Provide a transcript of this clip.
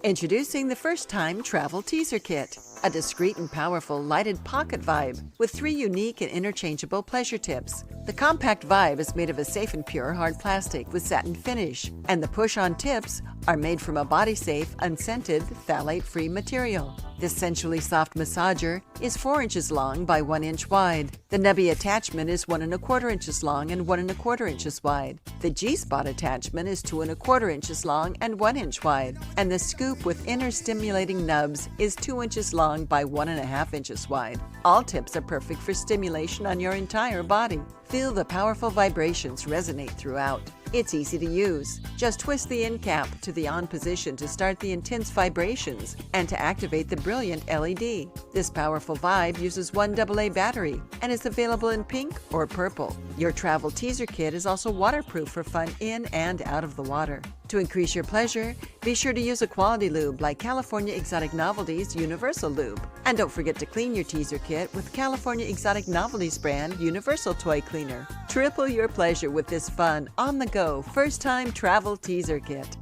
Introducing the first-time travel teaser kit, a discreet and powerful lighted pocket vibe with 3 unique and interchangeable pleasure tips. The compact vibe is made of a safe and pure hard plastic with satin finish, and the push-on tips are made from a body-safe, unscented, phthalate-free material. This sensually soft massager is 4 inches long by 1 inch wide. The nubby attachment is 1 1/4 inches long and 1 1/4 inches wide. The G-spot attachment is 2 1/4 inches long and 1 inch wide. And the scoop with inner stimulating nubs is 2 inches long by 1 1/2 inches wide. All tips are perfect for stimulation on your entire body. Feel the powerful vibrations resonate throughout. It's easy to use. Just twist the end cap to the on position to start the intense vibrations and to activate the brilliant LED. This powerful vibe uses 1 AA battery and is available in pink or purple. Your travel teaser kit is also waterproof for fun in and out of the water. To increase your pleasure, be sure to use a quality lube like California Exotic Novelties Universal Lube. And don't forget to clean your teaser kit with California Exotic Novelties brand Universal Toy Cleaner. Triple your pleasure with this fun, on-the-go, first-time travel teaser kit.